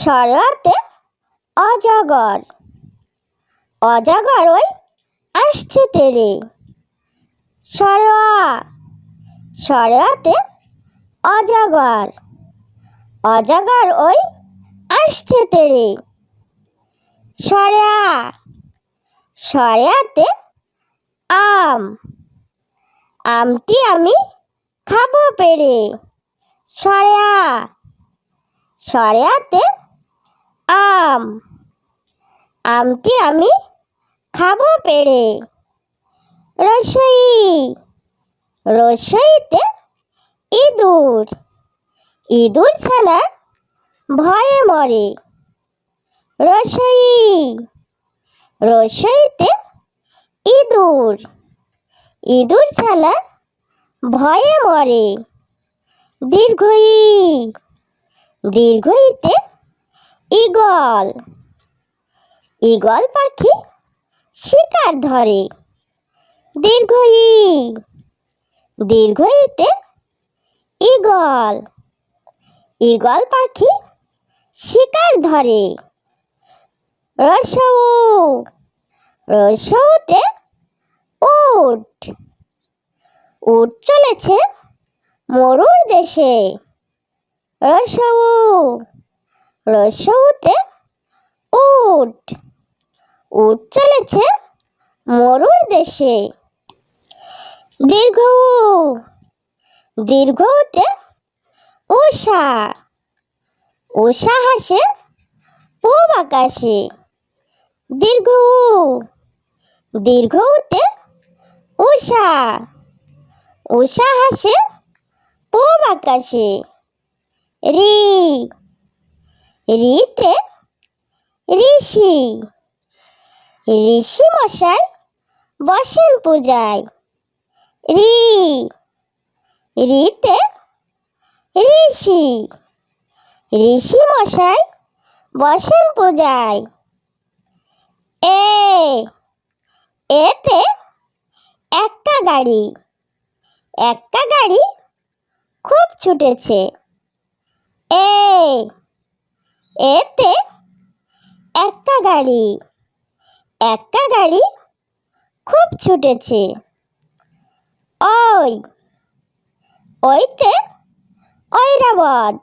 সরোয়াতে অজগর, অজগর ওই আসছে তেরে। সরোয়া, সরোয়াতে অজগর, অজগর ওই আসছে তেরে। সরেয়া, সরেয়াতে আম, আমটি আমি খাবো পেরে। সরেয়া, সরেয়াতে আম, আমটি আমি খাবো পেরে। রসই, রসইতে ইঁদুর, ইঁদুর ছানা ভয়ে মরে। রসই, রসইতে ইঁদুর, ইঁদুর ছানা ভয়ে মরে। দীর্ঘই, দীর্ঘইতে ঈগল, ঈগল পাখি শিকার ধরে। দীর্ঘই, দীর্ঘইতে ঈগল, ঈগল পাখি শিকার ধরে। রসৌ, রসৌতে উট, উট চলেছে মরুর দেশে। রসৌ, রসৌতে উট, উট চলেছে মরুর দেশে। দীর্ঘ, দীর্ঘতে উষা, উষা হাসে পূব আকাশে। দীর্ঘ, দীর্ঘতে উষা, উষা হাসে পূব আকাশে। রি, রিতে ঋষি, ঋষি মশাই বসেন পূজায়। রি, রিতে ঋষি, ঋষি মশাই বসেন পূজায়। এ, এতে একটা গাড়ি, একটা গাড়ি খুব ছুটেছে। এ, এতে একটা গাড়ি, একটা গাড়ি খুব ছুটেছে। ওই, ওইতে ঐরাবত,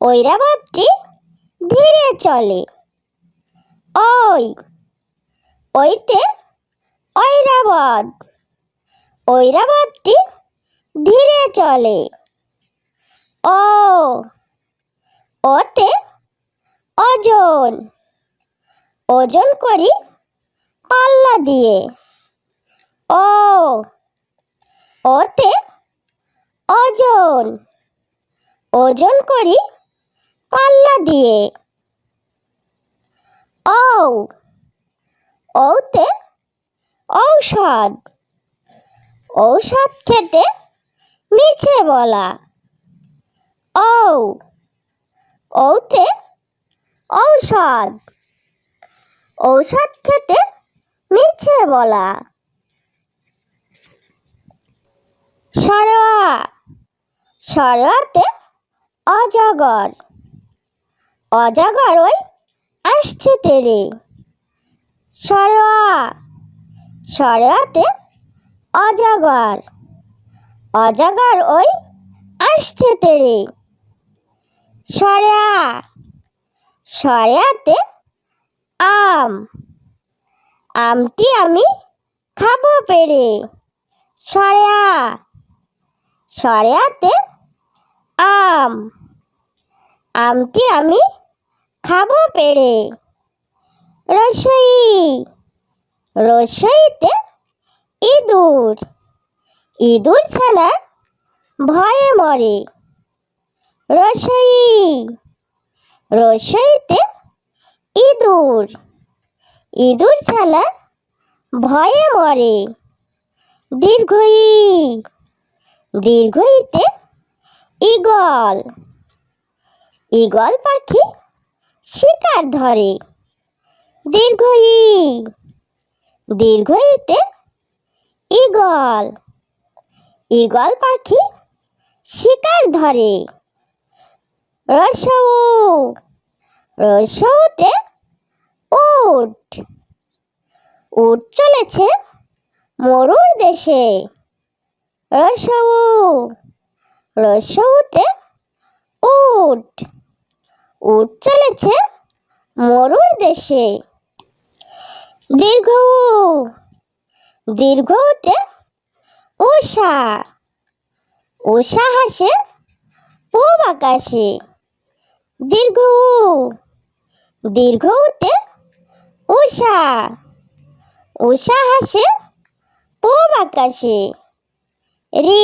ঐরাবতটি ধীরে চলে। ওই, ওইতে ঐরাবত, ঐরাবতটি ধীরে চলে। ও, ওতে ওজন, ওজন করি পাল্লা দিয়ে। ও, ওতে ওজন, ওজন করি পাল্লা দিয়ে। ও, ওতে ঔষধ, ঔষধ খেতে মিছে বলা। ও, ওতে ঔষধ, ঔষধ খেতে মিছে বলা। সরোয়া, সরোয়াতে অজগর, অজগর ওই আসছে তেরে। সরোয়া, সরোয়াতে অজগর, অজগর ওই আসছে তেরে। সরেয়া, সরেয়াতে আম, আমটি আমি খাবো পেরে। সরেয়া, সরেয়াতে আম, আমটি আমি খাবো পেরে। রসই, রসইতে ইঁদুর, ইঁদুর ছানা ভয়ে মরে। রসই, রসইতে ইঁদুর, ইঁদুর ছানা ভয়ে মরে। দীর্ঘই, দীর্ঘইতে ঈগল, ঈগল পাখি শিকার ধরে। দীর্ঘই, দীর্ঘইতে ঈগল, ঈগল পাখি শিকার ধরে। রসৌ, রসৌতে উট। উট চলেছে মরুর দেশে। রসৌ। রসৌতে উট। উট চলেছে মরুর দেশে। দীর্ঘ উ। দীর্ঘতে উষা। উষা হাসে পূব আকাশে। দীর্ঘ উ। দীর্ঘতে উষা। উষা হাসে পূব আকাশে। রি।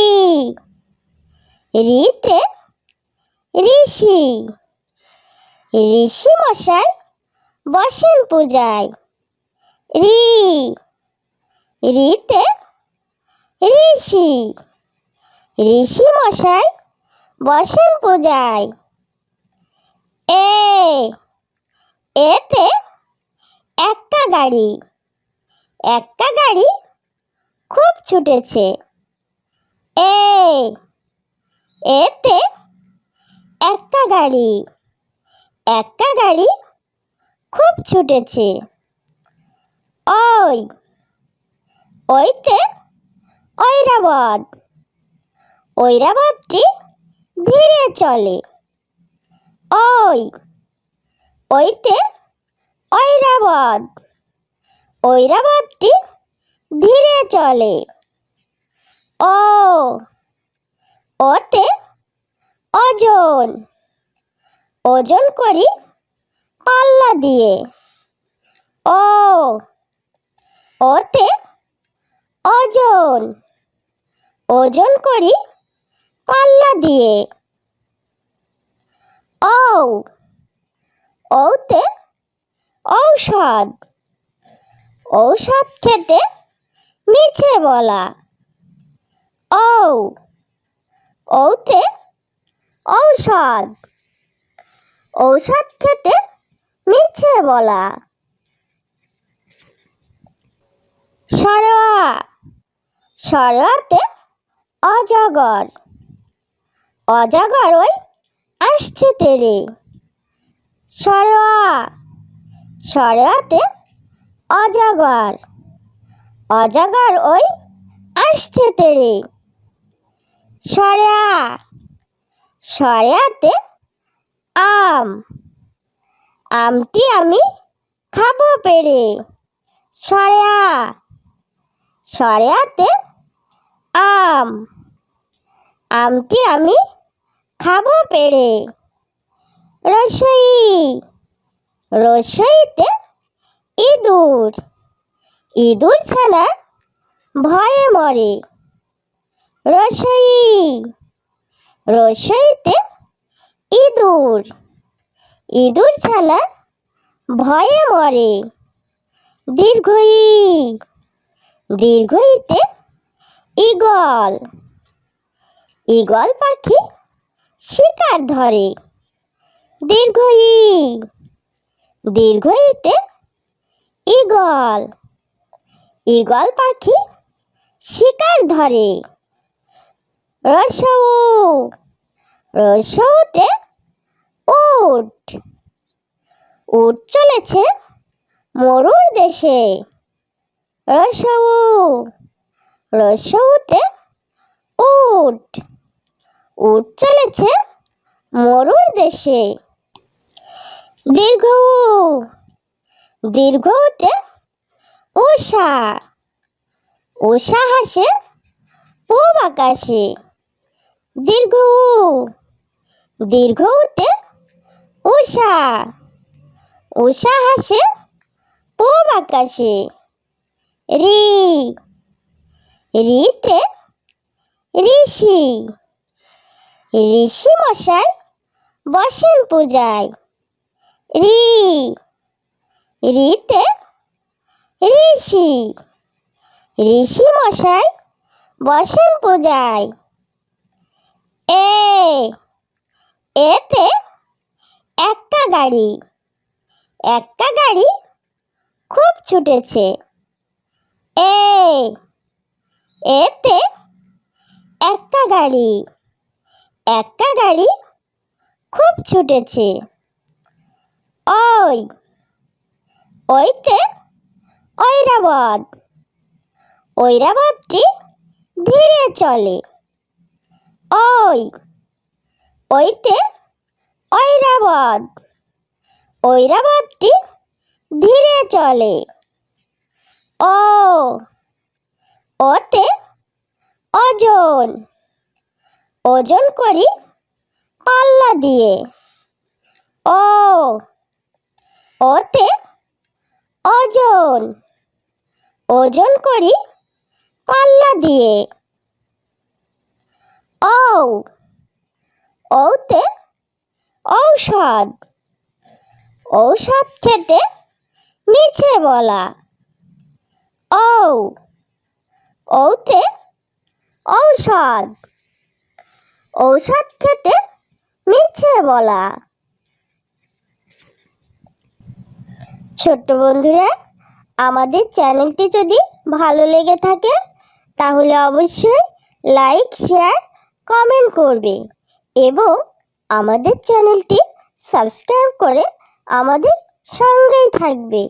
রিতে ঋষি। ঋষি মশাই বসেন পূজায়। রি। রিতে ঋষি। ঋষি মশাই বসেন পূজায়। এ। এতে এক্কা গাড়ি। এক্কা গাড়ি খুব ছুটেছে। এ। এতে এক্কা গাড়ি। এক্কা গাড়ি খুব ছুটেছে। ওই। ওইতে ঐরাবত। ঐরাবতটি ধীরে চলে। ওই। ওইতে ঐরাবত। ঐরাবতটি ধীরে চলে। ও। ওতে ওজন। ওজন করি পাল্লা দিয়ে। ও। ওতে ওজন। ওজন করি পাল্লা দিয়ে। ঔ। ঔতে ঔষধ। ঔষধ খেতে মিছে বলা। ঔ। ঔতে ঔষধ। ঔষধ খেতে মিছে বলা। সরোয়া। সরোয়াতে অজগর। অজগর ওই আসছে তেরে। সরোয়া। সরোয়াতে অজগর। অজগর ওই আসছে তেরে। সরেয়া। সরেয়াতে আম। আমটি আমি খাবো পেরে। সরেয়া। সরেয়াতে আম। আমটি আমি খাবো পেরে। রসই। রসইতে ইঁদুর। ইঁদুর ছানা ভয়ে মরে। রসই। রসইতে ইঁদুর। ইঁদুর ছানা ভয়ে মরে। দীর্ঘই। দীর্ঘইতে ঈগল। ঈগল পাখি শিকার ধরে। দীর্ঘই। দীর্ঘইতে ঈগল। ঈগল পাখি শিকার ধরে। রসৌ। রসৌতে উট। উট চলেছে মরুর দেশে। রসৌ। রসৌতে উট। উট চলেছে মরুর দেশে। দীর্ঘ উ। দীর্ঘতে উষা। উষা হাসে পূব আকাশে। দীর্ঘ উ। দীর্ঘতে উষা। উষা হাসে পূব আকাশে। রি। রিতে ঋষি। ঋষি মশাই বসেন পূজায়। রি। রিতে ঋষি। ঋষি মশাই বসেন পূজায়। এ। এতে এক্কা গাড়ি। এক্কা গাড়ি খুব ছুটেছে। এ। এতে এক্কা গাড়ি। এক্কা গাড়ি খুব ছুটেছে। ওই ওইতে ঐরাবত, ঐরাবতটি ধীরে চলে। ওই ওইতে ঐরাবত, ঐরাবতটি ধীরে চলে। ও ওতে ওজন, ওজন করি পাল্লা দিয়ে। ও ওতে ওজন, ওজন করি পাল্লা দিয়ে। ও ওতে ঔষধ, ঔষধ খেতে মিছে বলা। ও ওতে ঔষধ, ঔষধ খেতে মিছে বলা। ছোট্ট বন্ধুরা, আমাদের চ্যানেলটি যদি ভালো লেগে থাকে তাহলে অবশ্যই লাইক, শেয়ার, কমেন্ট করবে এবং আমাদের চ্যানেলটি সাবস্ক্রাইব করে আমাদের সঙ্গেই থাকবে।